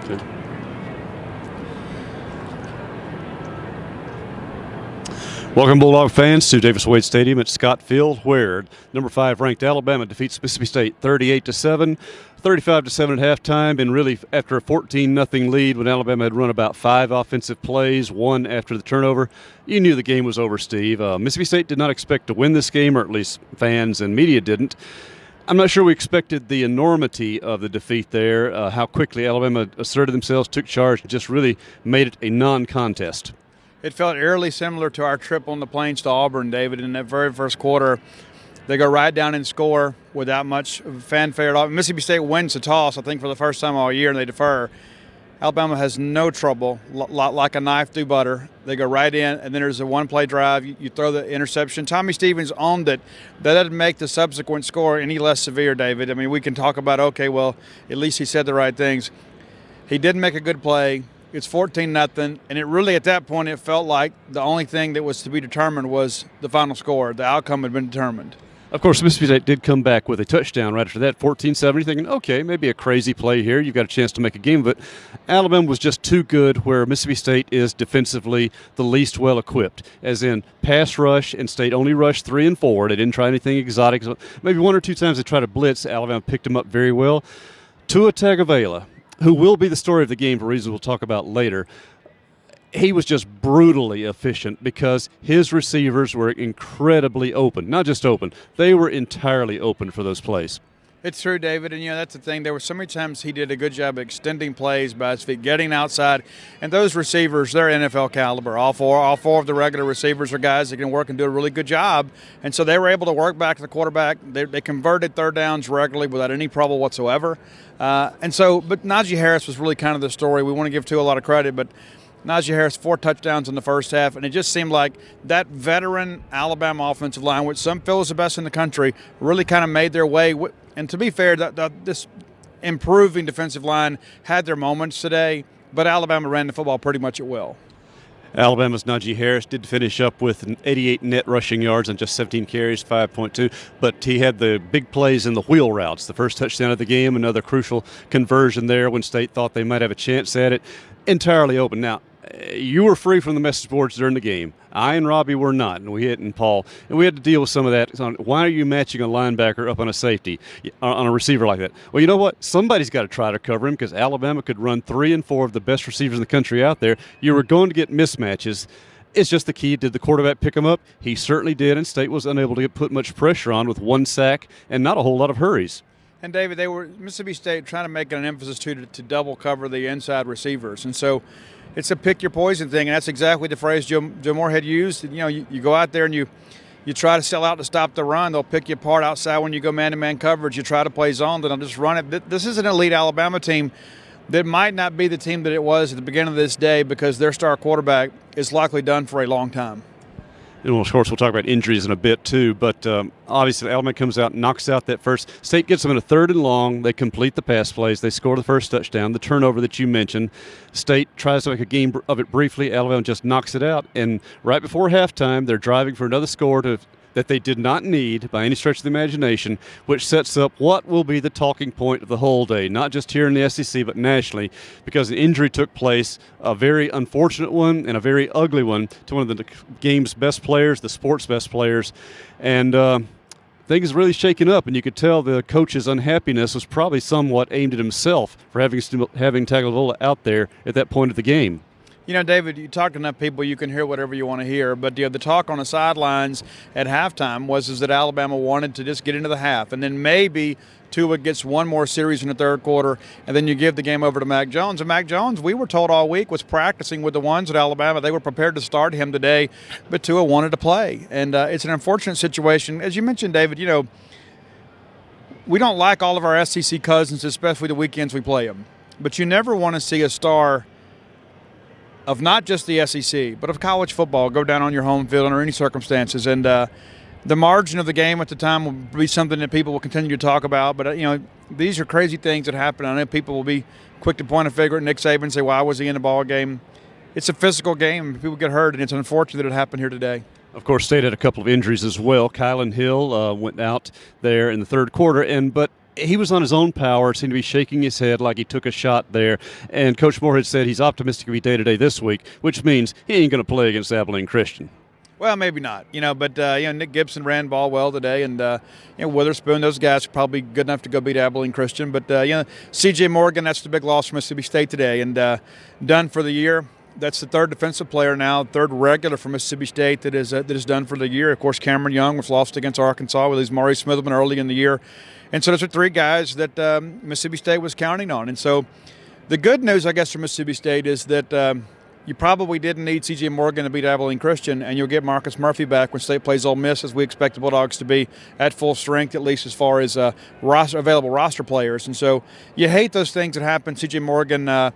Okay. Welcome, Bulldog fans, to Davis Wade Stadium at Scott Field, where number 5 ranked Alabama defeats Mississippi State 38-7, 35-7 at halftime, and really after a 14-0 lead when Alabama had run about 5 offensive plays, 1 after the turnover. You knew the game was over, Steve. Mississippi State did not expect to win this game, or at least fans and media didn't. I'm not sure we expected the enormity of the defeat there, how quickly Alabama asserted themselves, took charge, and just really made it a non-contest. It felt eerily similar to our trip on the plains to Auburn, David. In that very first quarter, they go right down and score without much fanfare at all. Mississippi State wins the toss, I think, for the first time all year, and they defer. Alabama has no trouble, like a knife through butter. They go right in, and then there's a one-play drive. You throw the interception. Tommy Stevens owned it. That doesn't make the subsequent score any less severe, David. I mean, we can talk about, okay, well, at least he said the right things. He didn't make a good play. It's 14-0, and it really, at that point, it felt like the only thing that was to be determined was the final score. The outcome had been determined. Of course, Mississippi State did come back with a touchdown right after that, 14-7. You're thinking, okay, maybe a crazy play here. You've got a chance to make a game, but Alabama was just too good where Mississippi State is defensively the least well-equipped, as in pass rush, and State only rushed 3 and 4. They didn't try anything exotic. Maybe 1 or 2 times they tried to blitz. Alabama picked them up very well. Tua Tagovailoa, who will be the story of the game for reasons we'll talk about later, he was just brutally efficient because his receivers were incredibly open. Not just open, they were entirely open for those plays. It's true, David, and that's the thing. There were so many times he did a good job of extending plays by his feet, getting outside, and those receivers, they're NFL caliber. All four of the regular receivers are guys that can work and do a really good job, and so they were able to work back to the quarterback. They converted third downs regularly without any trouble whatsoever. But Najee Harris was really kind of the story. We want to give Tua a lot of credit, but Najee Harris, 4 touchdowns in the first half, and it just seemed like that veteran Alabama offensive line, which some feel is the best in the country, really kind of made their way. And to be fair, this improving defensive line had their moments today, but Alabama ran the football pretty much at will. Alabama's Najee Harris did finish up with 88 net rushing yards on just 17 carries, 5.2, but he had the big plays in the wheel routes. The first touchdown of the game, another crucial conversion there when State thought they might have a chance at it. Entirely open. Now, you were free from the message boards during the game. I and Robbie were not, and we and Paul, and we had to deal with some of that. Why are you matching a linebacker up on a safety, on a receiver like that? Well, you know what? Somebody's got to try to cover him because Alabama could run 3 and 4 of the best receivers in the country out there. You were going to get mismatches. It's just the key. Did the quarterback pick him up? He certainly did, and State was unable to put much pressure on with 1 sack and not a whole lot of hurries. And, David, they were Mississippi State trying to make an emphasis to double cover the inside receivers. And so it's a pick your poison thing, and that's exactly the phrase Joe Moorhead used. You go out there and you try to sell out to stop the run. They'll pick you apart outside when you go man-to-man coverage. You try to play zone, then they'll just run it. This is an elite Alabama team that might not be the team that it was at the beginning of this day because their star quarterback is likely done for a long time. And, of course, we'll talk about injuries in a bit, too. But obviously, Alabama comes out and knocks out that first. State gets them in a 3rd and long. They complete the pass plays. They score the first touchdown, the turnover that you mentioned. State tries to make a game of it briefly. Alabama just knocks it out. And right before halftime, they're driving for another score that they did not need by any stretch of the imagination, which sets up what will be the talking point of the whole day, not just here in the SEC but nationally, because an injury took place, a very unfortunate one and a very ugly one to one of the game's best players, the sport's best players, and things really shaken up, and you could tell the coach's unhappiness was probably somewhat aimed at himself for having Tagovailoa out there at that point of the game. David, you talk to enough people, you can hear whatever you want to hear. But the talk on the sidelines at halftime was that Alabama wanted to just get into the half, and then maybe Tua gets one more series in the third quarter, and then you give the game over to Mac Jones. And Mac Jones, we were told all week, was practicing with the ones at Alabama. They were prepared to start him today, but Tua wanted to play. And it's an unfortunate situation. As you mentioned, David, we don't like all of our SEC cousins, especially the weekends we play them. But you never want to see a star of not just the SEC, but of college football go down on your home field under any circumstances. And the margin of the game at the time will be something that people will continue to talk about. But, these are crazy things that happen. I know people will be quick to point a finger at Nick Saban and say, why was he in the ball game? It's a physical game. People get hurt, and it's unfortunate that it happened here today. Of course, State had a couple of injuries as well. Kylan Hill went out there in the third quarter, but he was on his own power, seemed to be shaking his head like he took a shot there. And Coach Moorhead said he's optimistic he'll be day-to-day this week, which means he ain't going to play against Abilene Christian. Well, maybe not, but Nick Gibson ran ball well today, and Witherspoon, those guys are probably good enough to go beat Abilene Christian. But C.J. Morgan, that's the big loss for Mississippi State today, and done for the year. That's the third defensive player now, third regular for Mississippi State that is done for the year. Of course, Cameron Young was lost against Arkansas. We lose Maury Smithman early in the year, and so those are three guys that Mississippi State was counting on. And so, the good news, I guess, for Mississippi State is that. You probably didn't need C.J. Morgan to beat Abilene Christian, and you'll get Marcus Murphy back when State plays Ole Miss, as we expect the Bulldogs to be at full strength, at least as far as available roster players. And so you hate those things that happen. C.J. Morgan,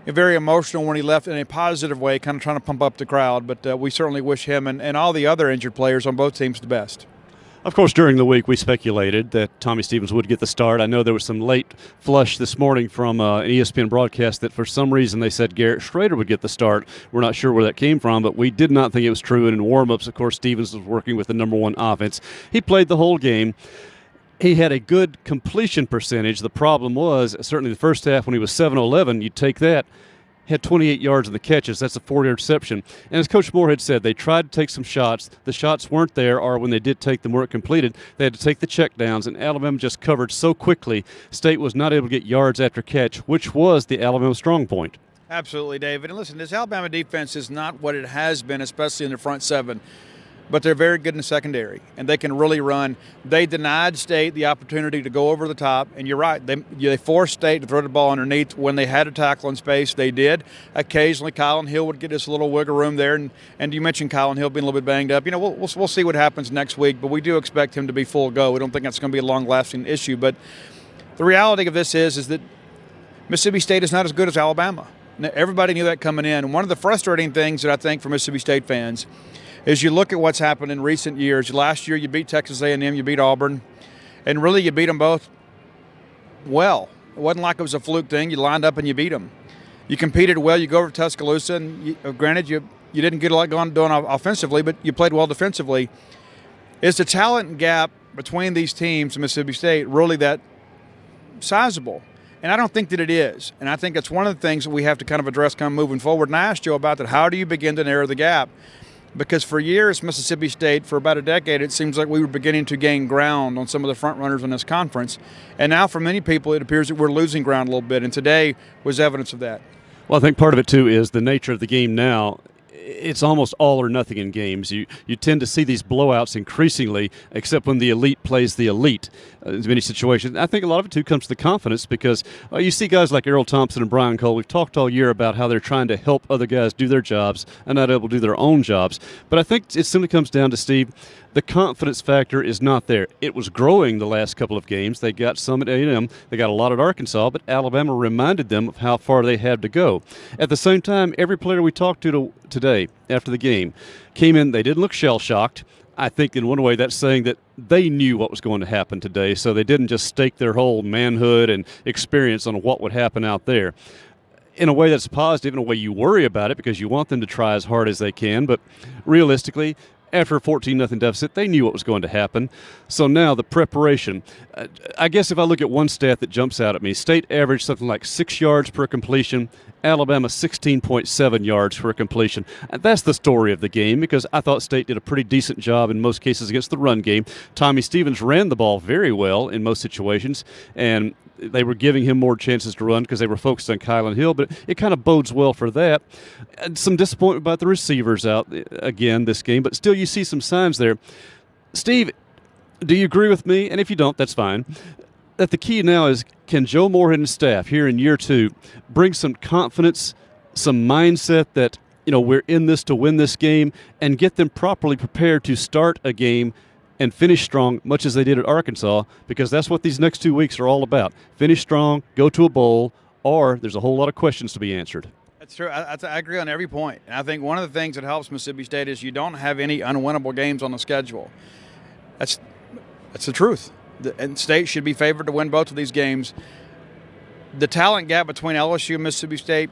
very emotional when he left in a positive way, kind of trying to pump up the crowd. But we certainly wish him and all the other injured players on both teams the best. Of course, during the week, we speculated that Tommy Stevens would get the start. I know there was some late flush this morning from an ESPN broadcast that for some reason they said Garrett Schrader would get the start. We're not sure where that came from, but we did not think it was true. And in warm-ups, of course, Stevens was working with the number one offense. He played the whole game. He had a good completion percentage. The problem was, certainly the first half when he was 7-11, you'd take that. Had 28 yards in the catches. That's a 4-yard reception. And as Coach Moorhead said, they tried to take some shots. The shots weren't there, or when they did take them, weren't completed. They had to take the checkdowns, and Alabama just covered so quickly. State was not able to get yards after catch, which was the Alabama strong point. Absolutely, David. And listen, this Alabama defense is not what it has been, especially in the front seven. But they're very good in the secondary, and they can really run. They denied State the opportunity to go over the top, and you're right. They forced State to throw the ball underneath when they had a tackle in space. They did. Occasionally, Kylan Hill would get us a little wiggle room there, and you mentioned Kylan Hill being a little bit banged up. We'll see what happens next week, but we do expect him to be full go. We don't think that's going to be a long-lasting issue. But the reality of this is that Mississippi State is not as good as Alabama. Now, everybody knew that coming in, and one of the frustrating things that I think for Mississippi State fans is you look at what's happened in recent years. Last year you beat Texas A&M, you beat Auburn, and really you beat them both well. It wasn't like it was a fluke thing. You lined up and you beat them. You competed well. You go over to Tuscaloosa, and granted you didn't get a lot going on offensively, but you played well defensively. Is the talent gap between these teams in Mississippi State really that sizable? And I don't think that it is. And I think that's one of the things that we have to kind of address kind of moving forward. And I asked Joe about that. How do you begin to narrow the gap? Because for years, Mississippi State, for about a decade, it seems like we were beginning to gain ground on some of the front runners in this conference. And now for many people, it appears that we're losing ground a little bit. And today was evidence of that. Well, I think part of it, too, is the nature of the game now. It's almost all or nothing in games. You tend to see these blowouts increasingly, except when the elite plays the elite in many situations. I think a lot of it, too, comes to the confidence because you see guys like Errol Thompson and Brian Cole. We've talked all year about how they're trying to help other guys do their jobs and not able to do their own jobs. But I think it simply comes down to, Steve, the confidence factor is not there. It was growing the last couple of games. They got some at A&M. They got a lot at Arkansas, but Alabama reminded them of how far they had to go. At the same time, every player we talked to today after the game came in. They didn't look shell-shocked. I think in one way that's saying that they knew what was going to happen today, so they didn't just stake their whole manhood and experience on what would happen out there. In a way that's positive, in a way you worry about it because you want them to try as hard as they can, but realistically, after a 14-0 deficit, they knew what was going to happen. So now the preparation. I guess if I look at one stat that jumps out at me, State averaged something like 6 yards per completion, Alabama 16.7 yards per completion. And that's the story of the game because I thought State did a pretty decent job in most cases against the run game. Tommy Stevens ran the ball very well in most situations, and they were giving him more chances to run because they were focused on Kylan Hill, but it kind of bodes well for that. And some disappointment about the receivers out again this game, but still you see some signs there. Steve, do you agree with me? And if you don't, that's fine. That the key now is can Joe Moorhead and staff here in year two bring some confidence, some mindset that, we're in this to win this game and get them properly prepared to start a game and finish strong, much as they did at Arkansas, because that's what these next 2 weeks are all about. Finish strong, go to a bowl, or there's a whole lot of questions to be answered. That's true. I agree on every point. And I think one of the things that helps Mississippi State is you don't have any unwinnable games on the schedule. That's the truth. And State should be favored to win both of these games. The talent gap between LSU and Mississippi State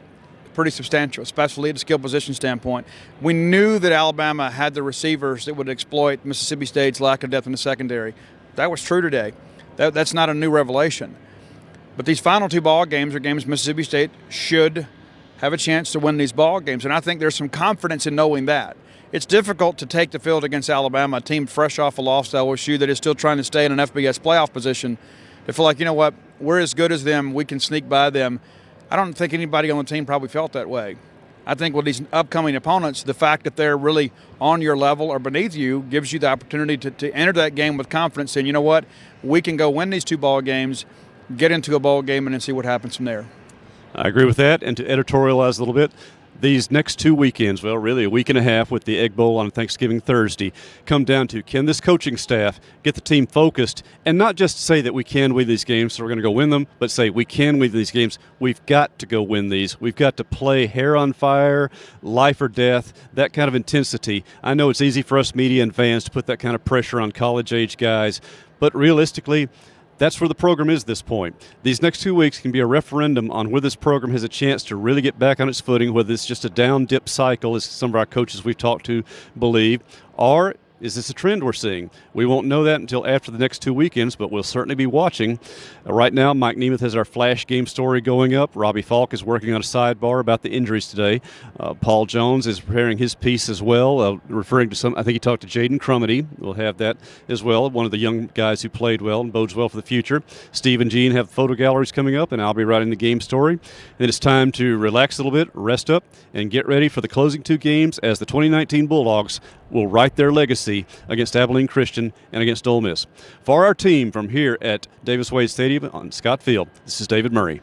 pretty substantial, especially at a skill position standpoint. We knew that Alabama had the receivers that would exploit Mississippi State's lack of depth in the secondary. That was true today. That's not a new revelation. But these final 2 ball games are games Mississippi State should have a chance to win these ball games, and I think there's some confidence in knowing that. It's difficult to take the field against Alabama, a team fresh off a loss to LSU that is still trying to stay in an FBS playoff position, to feel like, you know what, we're as good as them, we can sneak by them. I don't think anybody on the team probably felt that way. I think with these upcoming opponents, the fact that they're really on your level or beneath you gives you the opportunity to enter that game with confidence, saying, you know what, we can go win these 2 ball games, get into a bowl game, and then see what happens from there. I agree with that. And to editorialize a little bit, these next 2 weekends, well, really a week and a half with the Egg Bowl on Thanksgiving Thursday, come down to, can this coaching staff get the team focused and not just say that we can win these games, so we're going to go win them, but say we can win these games. We've got to go win these. We've got to play hair on fire, life or death, that kind of intensity. I know it's easy for us media and fans to put that kind of pressure on college-age guys, but realistically, that's where the program is at this point. These next 2 weeks can be a referendum on whether this program has a chance to really get back on its footing, whether it's just a down-dip cycle, as some of our coaches we've talked to believe, or is this a trend we're seeing? We won't know that until after the next 2 weekends, but we'll certainly be watching. Right now, Mike Nemeth has our flash game story going up. Robbie Falk is working on a sidebar about the injuries today. Paul Jones is preparing his piece as well, referring to I think he talked to Jaden Crumity. We'll have that as well, one of the young guys who played well and bodes well for the future. Steve and Gene have photo galleries coming up, and I'll be writing the game story. Then it's time to relax a little bit, rest up, and get ready for the closing 2 games as the 2019 Bulldogs will write their legacy against Abilene Christian and against Ole Miss. For our team from here at Davis Wade Stadium on Scott Field, this is David Murray.